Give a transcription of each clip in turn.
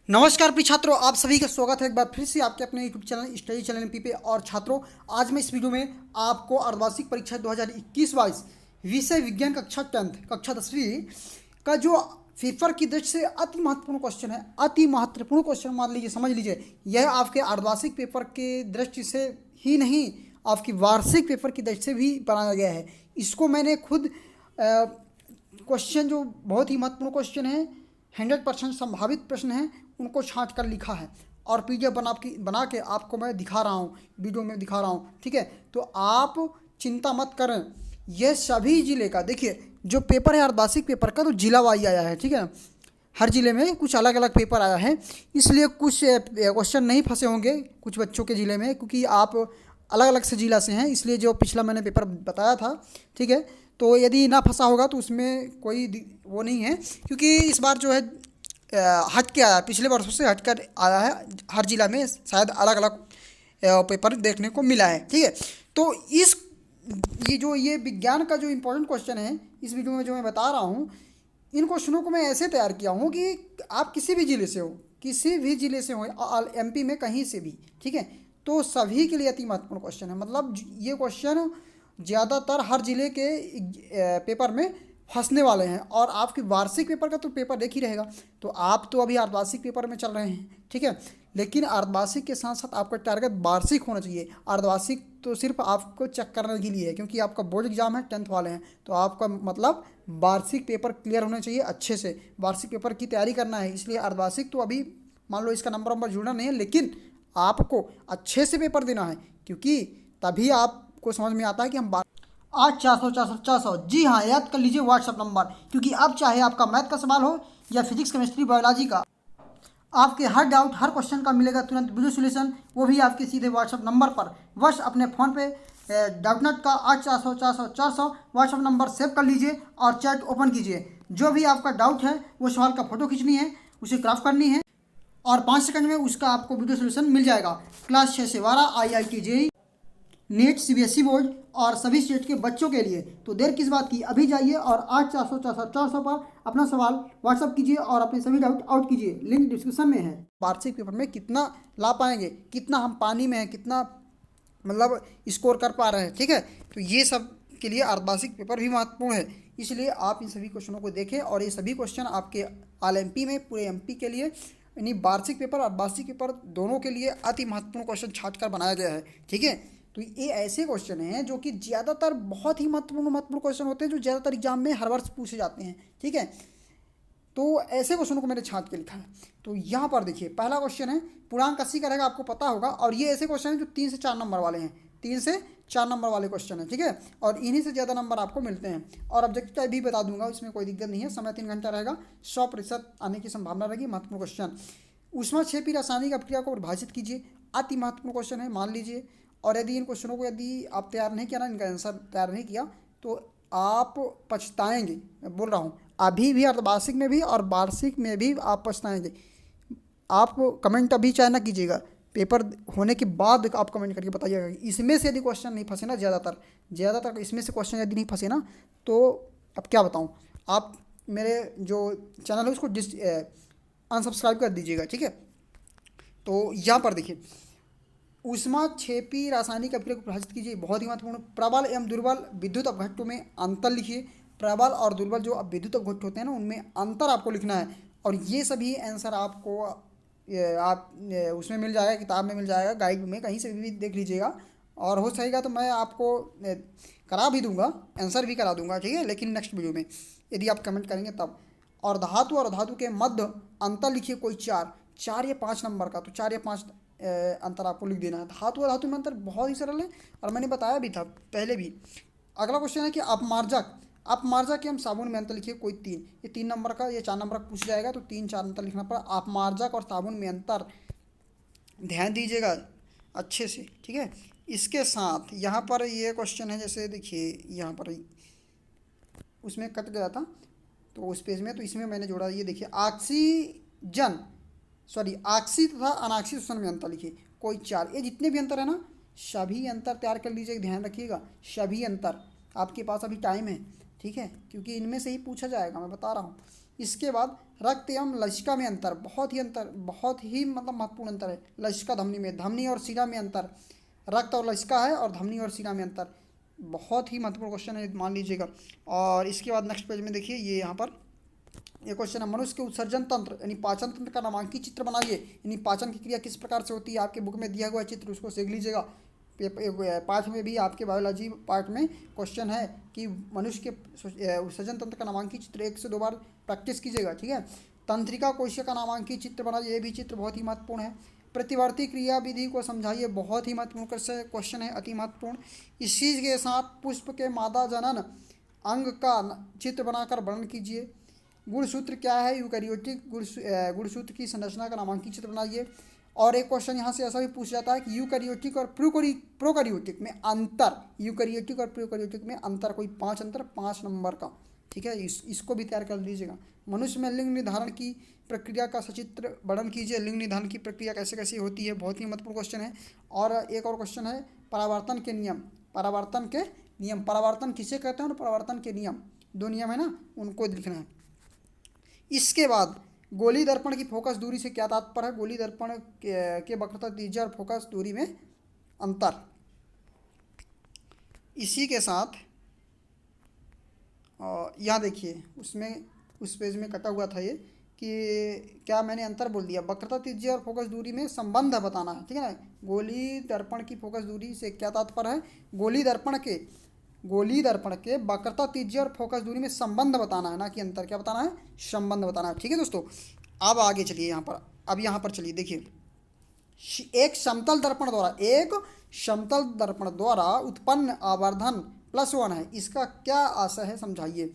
नमस्कार प्रिय छात्रों, आप सभी का स्वागत है एक बार फिर से आपके अपने YouTube channel study channel MP पे। और छात्रों, आज मैं इस वीडियो में आपको अर्धवार्षिक परीक्षा 2021-22 विषय विज्ञान कक्षा 10th कक्षा 10वीं का जो पेपर की दृष्टि से अति महत्वपूर्ण क्वेश्चन है। अति महत्वपूर्ण क्वेश्चन मान लीजिए, समझ लीजिए, यह आपके अर्धवार्षिक पेपर के दृष्टि से ही नहीं, आपकी वार्षिक पेपर की दृष्टि से भी बनाया गया है। इसको मैंने खुद क्वेश्चन जो बहुत ही महत्वपूर्ण क्वेश्चन है, 100% संभावित प्रश्न है, उनको छांट कर लिखा है और पीडीएफ बना के आपको मैं दिखा रहा हूँ, वीडियो में दिखा रहा हूँ। ठीक है, तो आप चिंता मत करें। यह सभी ज़िले का, देखिए जो पेपर है अर्धवार्षिक पेपर का, तो जिला वाइज आया है। ठीक है, हर ज़िले में कुछ अलग अलग पेपर आया है, इसलिए कुछ क्वेश्चन नहीं फंसे होंगे कुछ बच्चों के ज़िले में, क्योंकि आप अलग अलग से ज़िला से हैं, इसलिए जो पिछला मैंने पेपर बताया था, ठीक है, तो यदि ना फंसा होगा तो उसमें कोई वो नहीं है, क्योंकि इस बार जो है हट के आया, पिछले वर्षों से हट कर आया है। हर जिला में शायद अलग अलग पेपर देखने को मिला है। ठीक है, तो ये विज्ञान का जो इम्पोर्टेंट क्वेश्चन है इस वीडियो में जो मैं बता रहा हूँ, इन क्वेश्चनों को मैं ऐसे तैयार किया हूँ कि आप किसी भी ज़िले से हो, किसी भी ज़िले से हो, एमपी में कहीं से भी, ठीक है, तो सभी के लिए अति महत्वपूर्ण क्वेश्चन है। मतलब ये क्वेश्चन ज़्यादातर हर ज़िले के पेपर में फंसने वाले हैं। और आपकी वार्षिक पेपर का तो पेपर देख ही रहेगा, तो आप तो अभी अर्धवार्षिक पेपर में चल रहे हैं, ठीक है, लेकिन अर्धवार्षिक के साथ साथ आपका टारगेट वार्षिक होना चाहिए। अर्धवार्षिक तो सिर्फ आपको चेक करने के लिए है, क्योंकि आपका बोर्ड एग्जाम है, 10th वाले हैं, तो आपका मतलब वार्षिक पेपर क्लियर होना चाहिए अच्छे से, वार्षिक पेपर की तैयारी करना है। इसलिए अर्धवार्षिक तो अभी मान लो इसका नंबर जुड़ना नहीं है, लेकिन आपको अच्छे से पेपर देना है, क्योंकि तभी आपको समझ में आता है कि हम 8 400 400 400, जी हाँ, याद कर लीजिए व्हाट्सअप नंबर, क्योंकि अब चाहे आपका मैथ का सवाल हो या फिजिक्स केमिस्ट्री बायोलॉजी का, आपके हर डाउट हर क्वेश्चन का मिलेगा तुरंत वीडियो सोल्यूशन, वो भी आपके सीधे व्हाट्सअप नंबर पर। बस अपने फ़ोन पे डाउटनेट का 8 400 400 400 व्हाट्सअप नंबर सेव कर लीजिए और चैट ओपन कीजिए। जो भी आपका डाउट है वो सवाल का फोटो खींचनी है, उसे क्राफ्ट करनी है और 5 सेकंड में उसका आपको वीडियो सोल्यूशन मिल जाएगा। क्लास 6 से 12 IIT JEE net CBSE board और सभी स्टेट के बच्चों के लिए। तो देर किस बात की, अभी जाइए और 8 400 400 400 पर अपना सवाल व्हाट्सअप कीजिए और अपने सभी डाउट आउट कीजिए, लिंक डिस्क्रिप्शन में है। वार्षिक पेपर में कितना ला पाएंगे, कितना हम पानी में हैं, कितना मतलब स्कोर कर पा रहे हैं, ठीक है, तो ये सब के लिए अर्धवार्षिक पेपर भी महत्वपूर्ण है। इसलिए आप इन सभी क्वेश्चनों को देखें, और ये सभी क्वेश्चन आपके ऑल MP में, पूरे MP के लिए, यानी वार्षिक पेपर और वार्षिक पेपर दोनों के लिए अति महत्वपूर्ण क्वेश्चन छाट कर बनाया गया है। ठीक है, तो ये ऐसे क्वेश्चन हैं जो कि ज़्यादातर बहुत ही महत्वपूर्ण क्वेश्चन होते हैं, जो ज़्यादातर एग्जाम में हर वर्ष पूछे जाते हैं। ठीक है, तो ऐसे क्वेश्चनों को मैंने छांट के लिखा है। तो यहाँ पर देखिए, पहला क्वेश्चन है, पूर्णांक 80 का रहेगा, आपको पता होगा, और ये ऐसे क्वेश्चन हैं जो 3 से 4 नंबर वाले हैं, 3 से 4 नंबर वाले क्वेश्चन हैं। ठीक है, और इन्हीं से ज़्यादा नंबर आपको मिलते हैं। और ऑब्जेक्टिव टाइप भी बता दूंगा, उसमें कोई दिक्कत नहीं है, समय 3 घंटा रहेगा, 100% आने की संभावना रहेगी। महत्वपूर्ण क्वेश्चन, ऊष्माक्षेपी रासायनिक अपक्रिया को परिभाषित कीजिए, अति महत्वपूर्ण क्वेश्चन है, मान लीजिए। और यदि इन क्वेश्चनों को यदि आप तैयार नहीं किया ना, इनका आंसर तैयार नहीं किया, तो आप पछताएंगे। मैं बोल रहा हूँ, अभी भी अर्धवार्षिक में भी और वार्षिक में भी आप पछताएंगे। आप कमेंट अभी चाहे ना कीजिएगा, पेपर होने के बाद आप कमेंट करके बताइएगा। इसमें से यदि क्वेश्चन नहीं फंसे ना, ज़्यादातर इसमें से क्वेश्चन यदि नहीं फंसे ना, तो अब क्या बताऊँ, आप मेरे जो चैनल है उसको अनसब्सक्राइब कर दीजिएगा। ठीक है, तो यहाँ पर देखिए, ऊष्माक्षेपी रासायनिक अपक्रिया को परिभाषित कीजिए, बहुत ही महत्वपूर्ण। प्रबल एवं दुर्बल विद्युत अपघट्टों में अंतर लिखिए। प्रबल और दुर्बल जो विद्युत अपघट्ट होते हैं ना, उनमें अंतर आपको लिखना है। और ये सभी आंसर आपको आप उसमें मिल जाएगा, किताब में मिल जाएगा, गाइड में कहीं से भी देख लीजिएगा। और हो सकेगा तो मैं आपको करा भी दूंगा, आंसर भी करा दूंगा, ठीक है, लेकिन नेक्स्ट वीडियो में यदि आप कमेंट करेंगे तब। और धातु के मध्य अंतर लिखिए, कोई 4 या 5 नंबर का, तो 4 या 5 अंतर आपको लिख देना है। धातु और धातु में अंतर बहुत ही सरल है, और मैंने बताया भी था पहले भी। अगला क्वेश्चन है कि अपमार्जक एवं साबुन में अंतर लिखिए, कोई 3, ये 3 नंबर का, ये 4 नंबर का पूछ जाएगा, तो 3 4 अंतर लिखना पड़ा। अपमार्जक और साबुन में अंतर ध्यान दीजिएगा अच्छे से, ठीक है। इसके साथ यहाँ पर ये क्वेश्चन है, जैसे देखिए यहाँ पर उसमें कट गया था तो उस पेज में, तो इसमें मैंने जोड़ा, ये देखिए, ऑक्सी तथा अनाक्सी श्वसन में अंतर लिखिए, कोई 4। ये जितने भी अंतर है ना, सभी अंतर तैयार कर लीजिए, ध्यान रखिएगा, सभी अंतर। आपके पास अभी टाइम है, ठीक है, क्योंकि इनमें से ही पूछा जाएगा, मैं बता रहा हूँ। इसके बाद रक्त एवं लसिका में अंतर, बहुत ही मतलब महत्वपूर्ण अंतर है। लसिका धमनी में, धमनी और शिरा में अंतर, रक्त और लसिका है और धमनी और शिरा में अंतर, बहुत ही महत्वपूर्ण क्वेश्चन है, मान लीजिएगा। और इसके बाद नेक्स्ट पेज में देखिए, ये यहाँ पर ये क्वेश्चन है, मनुष्य के उत्सर्जन तंत्र यानी पाचन तंत्र का नामांकित चित्र बनाइए। यानी पाचन की क्रिया किस प्रकार से होती है, आपके बुक में दिया हुआ चित्र, उसको सीख लीजिएगा। पाठ में भी, आपके बायोलॉजी पार्ट में क्वेश्चन है कि मनुष्य के उत्सर्जन तंत्र का नामांकित चित्र 1 से 2 बार प्रैक्टिस कीजिएगा, ठीक है। तंत्रिका कोशिका का नामांकित चित्र बनाइए, ये भी चित्र बहुत ही महत्वपूर्ण है। प्रतिवर्ती क्रिया विधि को समझाइए, बहुत ही महत्वपूर्ण क्वेश्चन है, अति महत्वपूर्ण। इसी के साथ पुष्प के मादा जनन अंग का चित्र बनाकर वर्णन कीजिए। गुणसूत्र क्या है, यूकैरियोटिक गुणसूत्र की संरचना का नामांकित चित्र बनाइए। और एक क्वेश्चन यहाँ से ऐसा भी पूछ जाता है कि यूकैरियोटिक और प्रोकैरियोटिक में अंतर, यूकैरियोटिक और प्रोकैरियोटिक में अंतर, कोई 5 अंतर 5 नंबर का, ठीक है। इसको भी तैयार कर लीजिएगा। मनुष्य में लिंग निर्धारण की प्रक्रिया का सचित्र वर्णन कीजिए, लिंग निर्धारण की प्रक्रिया कैसे कैसे होती है, बहुत ही महत्वपूर्ण क्वेश्चन है। और एक और क्वेश्चन है, परावर्तन के नियम, परावर्तन किसे कहते हैं और परावर्तन के नियम, 2 नियम है ना, उनको लिखना है। इसके बाद गोली दर्पण की फोकस दूरी से क्या तात्पर्य है, गोली दर्पण के वक्रता त्रिज्या और फोकस दूरी में अंतर। इसी के साथ यहाँ देखिए, उस पेज में कटा हुआ था ये कि क्या मैंने अंतर बोल दिया, वक्रता त्रिज्या और फोकस दूरी में संबंध बताना है, ठीक है ना। गोली दर्पण की फोकस दूरी से क्या तात्पर्य है, गोली दर्पण के वक्रता त्रिज्या और फोकस दूरी में संबंध बताना है, ना कि अंतर, क्या बताना है, संबंध बताना है, ठीक है दोस्तों। अब आगे चलिए, यहाँ पर चलिए देखिए, एक समतल दर्पण द्वारा उत्पन्न आवर्धन +1 है, इसका क्या आशय है, समझाइए।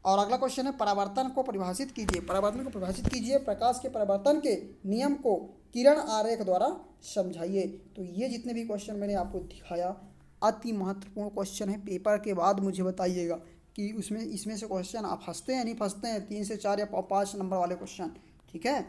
और अगला क्वेश्चन है, परावर्तन को परिभाषित कीजिए, प्रकाश के परावर्तन के नियम को किरण आरेख द्वारा समझाइए। तो ये जितने भी क्वेश्चन मैंने आपको दिखाया, अति महत्वपूर्ण क्वेश्चन है। पेपर के बाद मुझे बताइएगा कि इसमें से क्वेश्चन आप फंसते हैं नहीं फंसते हैं, 3 से 4 या 5 नंबर वाले क्वेश्चन, ठीक है।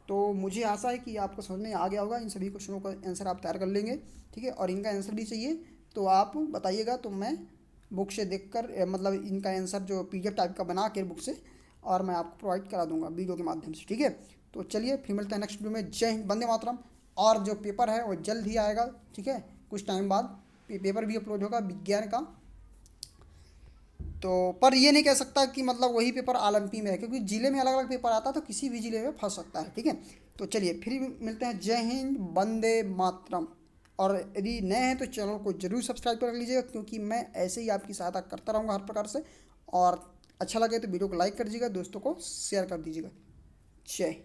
तो मुझे आशा है कि आपको समझ में आ गया होगा, इन सभी क्वेश्चनों का आंसर आप तैयार कर लेंगे, ठीक है। और इनका आंसर भी चाहिए तो आप बताइएगा, तो मैं बुक से देखकर, मतलब इनका आंसर जो PDF टाइप का बना के बुक से, और मैं आपको प्रोवाइड करा दूंगा वीडियो के माध्यम से, ठीक है। तो चलिए फिर मिलते हैं नेक्स्ट वीडियो में। जय हिंद, वंदे मातरम। और जो पेपर है वो जल्द ही आएगा, ठीक है, कुछ टाइम बाद पेपर भी अपलोड होगा विज्ञान का। तो पर ये नहीं कह सकता कि मतलब वही पेपर आलमपी में है, क्योंकि ज़िले में अलग अलग पेपर आता है, तो किसी भी ज़िले में फंस सकता है, ठीक है। तो चलिए फिर मिलते हैं। जय हिंद, वंदे मातरम। और यदि नए हैं तो चैनल को जरूर सब्सक्राइब कर लीजिएगा, क्योंकि मैं ऐसे ही आपकी सहायता करता रहूँगा हर प्रकार से। और अच्छा लगे तो वीडियो को लाइक कर दीजिएगा, दोस्तों को शेयर कर दीजिएगा। जय